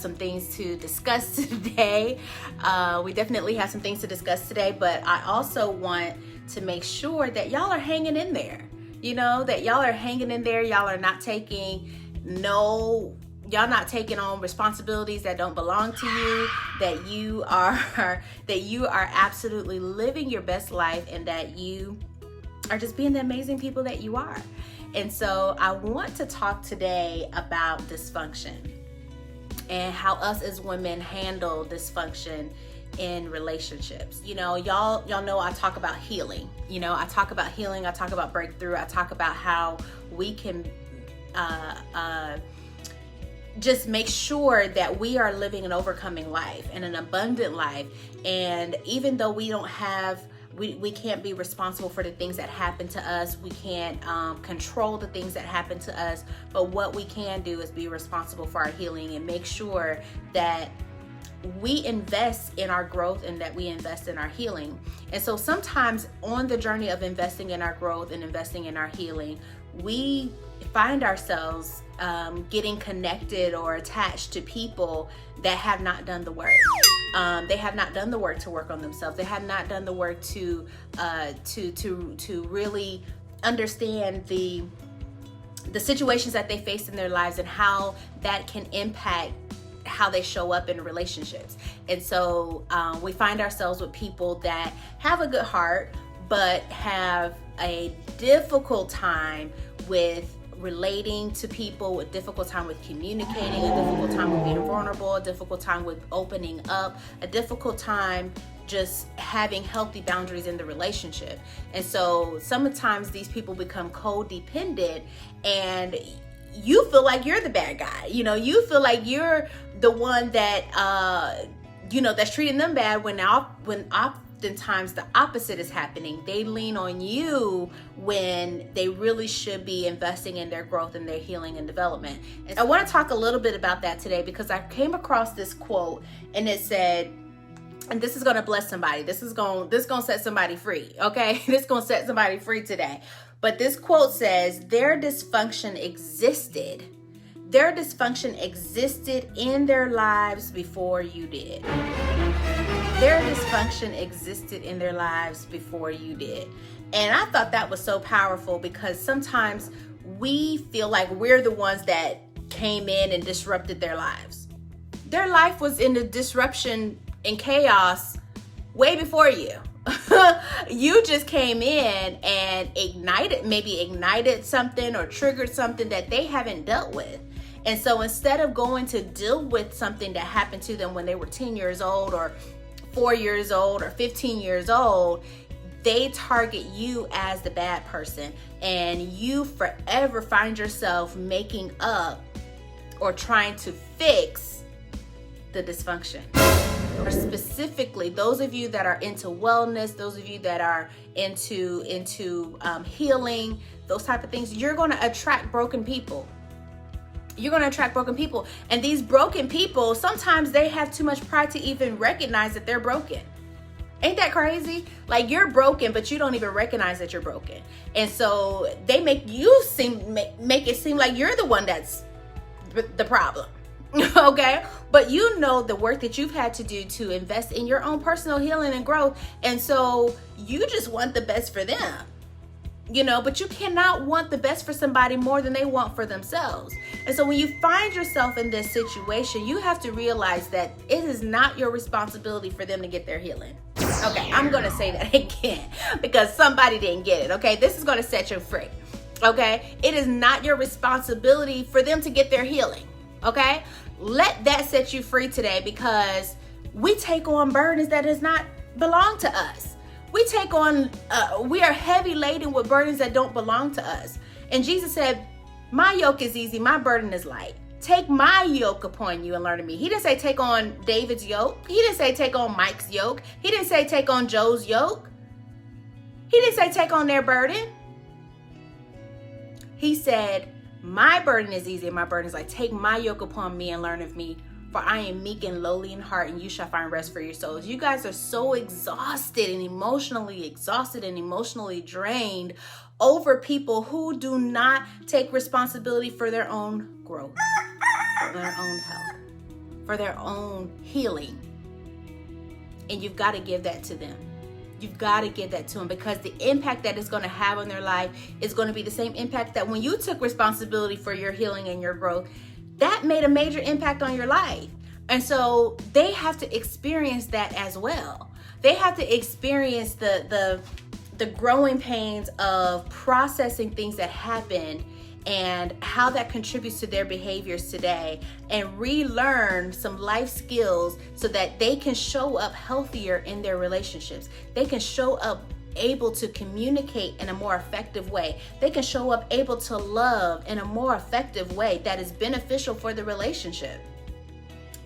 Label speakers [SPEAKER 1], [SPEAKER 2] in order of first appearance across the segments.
[SPEAKER 1] some things to discuss today. We definitely have some things to discuss today, but I also want to make sure that y'all are hanging in there. You know, that y'all are hanging in there. Y'all are not taking y'all not taking on responsibilities that don't belong to you, that you are absolutely living your best life, and that you are just being the amazing people that you are. And so I want to talk today about dysfunction and how us as women handle dysfunction in relationships. You know, y'all know I talk about healing. You know, I talk about healing, I talk about breakthrough, I talk about how we can just make sure that we are living an overcoming life and an abundant life. And even though we don't have, we can't be responsible for the things that happen to us. We can't control the things that happen to us. But what we can do is be responsible for our healing and make sure that we invest in our growth and that we invest in our healing. And so sometimes on the journey of investing in our growth and investing in our healing, we find ourselves getting connected or attached to people that have not done the work. They have not done the work to work on themselves. They have not done the work to really understand the situations that they face in their lives and how that can impact how they show up in relationships. And so we find ourselves with people that have a good heart, but have a difficult time with relating to people, a difficult time with communicating, a difficult time with being vulnerable, a difficult time with opening up, a difficult time just having healthy boundaries in the relationship. And so sometimes these people become codependent, and you feel like you're the bad guy. You know, you feel like you're the one that that's treating them bad, when oftentimes the opposite is happening. They lean on you when they really should be investing in their growth and their healing and development. And I want to talk a little bit about that today, because I came across this quote, and it said, and this is going to bless somebody. This is going to set somebody free. Okay. This is going to set somebody free today. But this quote says, their dysfunction existed in their lives before you did. Their dysfunction existed in their lives before you did. And I thought that was so powerful, because sometimes we feel like we're the ones that came in and disrupted their lives. Their life was in the disruption and chaos way before you. You just came in and ignited something or triggered something that they haven't dealt with. And so instead of going to deal with something that happened to them when they were 10 years old or 4 years old or 15 years old, they target you as the bad person, and you forever find yourself making up or trying to fix the dysfunction. Or specifically, those of you that are into wellness, those of you that are into healing, those type of things, you're going to attract broken people. You're going to attract broken people. And these broken people, sometimes they have too much pride to even recognize that they're broken. Ain't that crazy? Like, you're broken, but you don't even recognize that you're broken. And so they make it seem like you're the one that's the problem. Okay? But you know the work that you've had to do to invest in your own personal healing and growth. And so you just want the best for them. You know, but you cannot want the best for somebody more than they want for themselves. And so when you find yourself in this situation, you have to realize that it is not your responsibility for them to get their healing. Okay, I'm going to say that again, because somebody didn't get it. Okay, this is going to set you free. Okay, it is not your responsibility for them to get their healing. Okay, let that set you free today, because we take on burdens that does not belong to us. We are heavy laden with burdens that don't belong to us. And Jesus said, my yoke is easy, my burden is light. Take my yoke upon you and learn of me. He didn't say take on David's yoke. He didn't say take on Mike's yoke. He didn't say take on Joe's yoke. He didn't say take on their burden. He said, my burden is easy and my burden is light. Take my yoke upon me and learn of me. For I am meek and lowly in heart, and you shall find rest for your souls. You guys are so exhausted and emotionally drained over people who do not take responsibility for their own growth, for their own health. for their own healing. And you've got to give that to them. You've got to give that to them, because the impact that it's going to have on their life is going to be the same impact that when you took responsibility for your healing and your growth, that made a major impact on your life. And so they have to experience that as well. They have to experience the growing pains of processing things that happened and how that contributes to their behaviors today, and relearn some life skills so that they can show up healthier in their relationships. They can show up able to communicate in a more effective way. They can show up able to love in a more effective way that is beneficial for the relationship.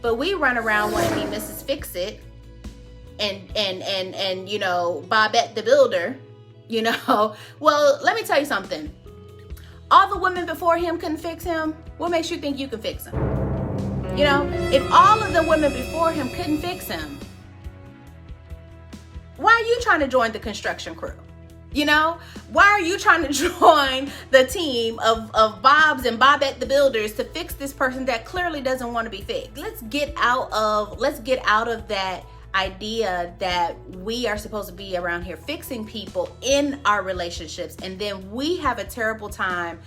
[SPEAKER 1] But we run around wanting to be Mrs. Fix-It and you know, Bobette the Builder, you know. Well, let me tell you something. All the women before him couldn't fix him. What makes you think you can fix him? You know, if all of the women before him couldn't fix him, why are you trying to join the construction crew? You know, why are you trying to join the team of Bobs and Bobette the Builders to fix this person that clearly doesn't want to be fixed? Let's get out of that idea that we are supposed to be around here fixing people in our relationships, and then we have a terrible time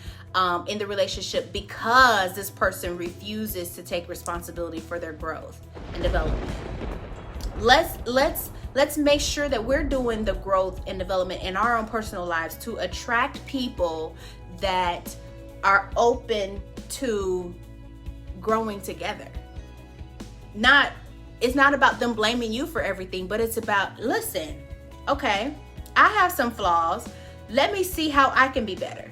[SPEAKER 1] in the relationship because this person refuses to take responsibility for their growth and development. Let's make sure that we're doing the growth and development in our own personal lives to attract people that are open to growing together. It's not about them blaming you for everything, but it's about, listen, okay, I have some flaws. Let me see how I can be better.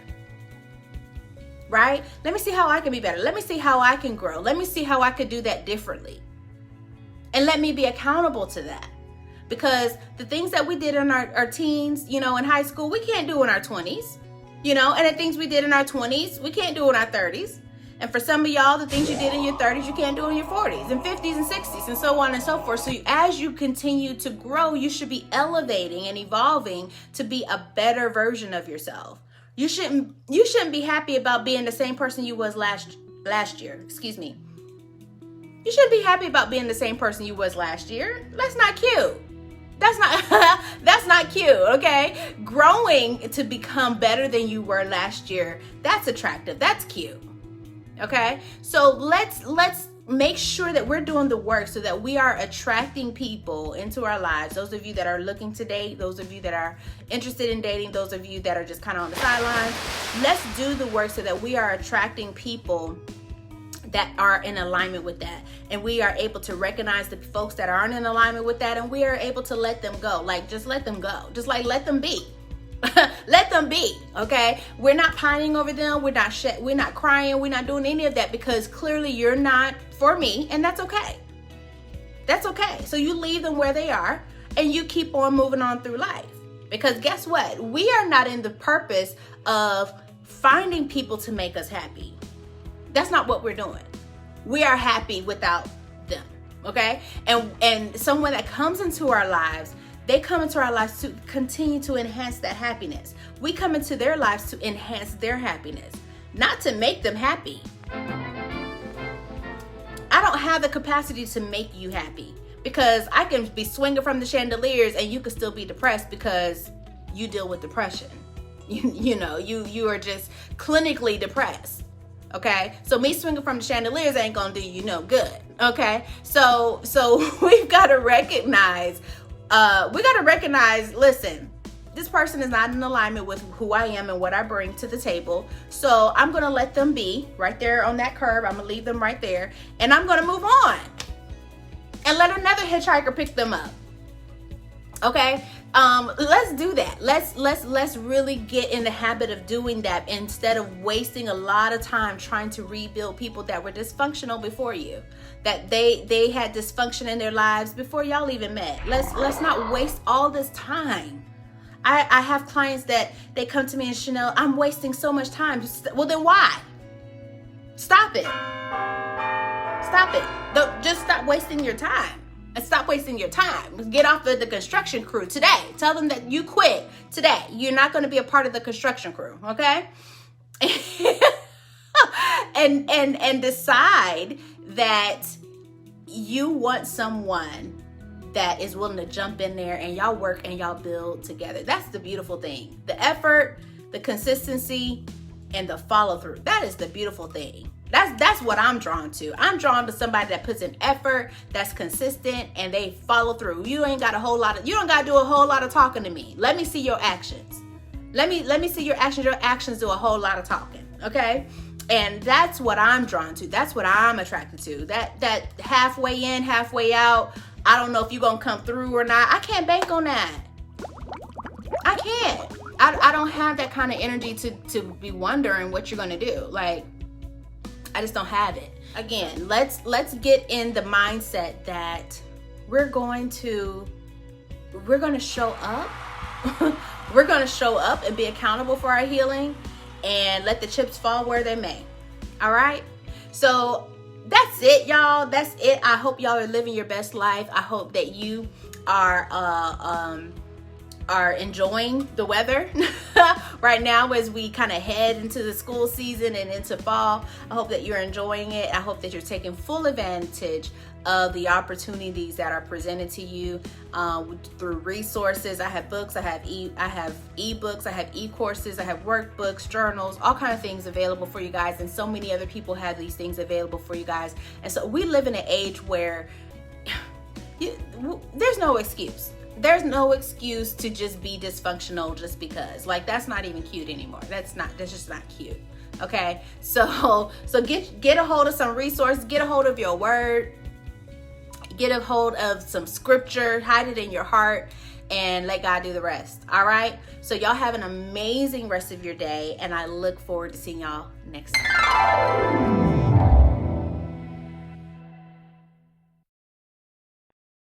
[SPEAKER 1] Right? Let me see how I can be better. Let me see how I can grow. Let me see how I could do that differently. And let me be accountable to that. Because the things that we did in our teens, you know, in high school, we can't do in our 20s. You know, and the things we did in our 20s, we can't do in our 30s. And for some of y'all, the things you did in your 30s, you can't do in your 40s and 50s and 60s and so on and so forth. So as you continue to grow, you should be elevating and evolving to be a better version of yourself. You shouldn't be happy about being the same person you was last year. Excuse me. You shouldn't be happy about being the same person you was last year. That's not cute. That's not cute, okay? Growing to become better than you were last year, that's attractive. That's cute. Okay, so let's make sure that we're doing the work so that we are attracting people into our lives. Those of you that are looking to date, those of you that are interested in dating, those of you that are just kind of on the sidelines, let's do the work so that we are attracting people that are in alignment with that. And we are able to recognize the folks that aren't in alignment with that, and we are able to let them go. Like, just let them go. Just like, let them be. Let them be, okay? We're not pining over them. We're not crying. We're not doing any of that, because clearly you're not for me, and that's okay. That's okay. So you leave them where they are, and you keep on moving on through life. Because guess what? We are not in the purpose of finding people to make us happy. That's not what we're doing. We are happy without them, okay? And someone that comes into our lives, they come into our lives to continue to enhance that happiness. We come into their lives to enhance their happiness, not to make them happy. I don't have the capacity to make you happy, because I can be swinging from the chandeliers and you can still be depressed because you deal with depression. You are just clinically depressed. Okay, so me swinging from the chandeliers ain't gonna do you no good. Okay, so we've got to recognize. Listen, this person is not in alignment with who I am and what I bring to the table. So I'm going to let them be right there on that curb. I'm going to leave them right there, and I'm going to move on and let another hitchhiker pick them up. Okay. Let's do that. Let's really get in the habit of doing that, instead of wasting a lot of time trying to rebuild people that were dysfunctional before you, that they had dysfunction in their lives before y'all even met. Let's not waste all this time. I have clients that they come to me and, Chanel, I'm wasting so much time. Well, then why? Stop it. Stop it. Just stop wasting your time. And stop wasting your time. Get off of the construction crew today. Tell them that you quit today. You're not going to be a part of the construction crew, okay? and decide that you want someone that is willing to jump in there and y'all work and y'all build together. That's the beautiful thing. The effort, the consistency, and the follow through. That is the beautiful thing. That's what I'm drawn to. I'm drawn to somebody that puts in effort, that's consistent, and they follow through. You don't got to do a whole lot of talking to me. Let me see your actions. Let me see your actions. Your actions do a whole lot of talking. Okay? And that's what I'm drawn to. That's what I'm attracted to. That halfway in, halfway out. I don't know if you're going to come through or not. I can't bank on that. I can't. I don't have that kind of energy to be wondering what you're going to do. Like, I just don't have it. Again, let's get in the mindset that we're going to show up. We're going to show up and be accountable for our healing and let the chips fall where they may. All right? So that's it, y'all. That's it. I hope y'all are living your best life. I hope that you are enjoying the weather right now as we kind of head into the school season and into fall. I hope that you're enjoying it. I hope that you're taking full advantage of the opportunities that are presented to you through resources. I have books, I have ebooks, I have e-courses, I have workbooks, journals, all kinds of things available for you guys, and so many other people have these things available for you guys. And so we live in an age where there's no excuse. There's no excuse to just be dysfunctional just because. Like, that's not even cute anymore. That's just not cute. Okay? So get a hold of some resources, get a hold of your word, get a hold of some scripture, hide it in your heart, and let God do the rest. All right? So y'all have an amazing rest of your day, and I look forward to seeing y'all next time.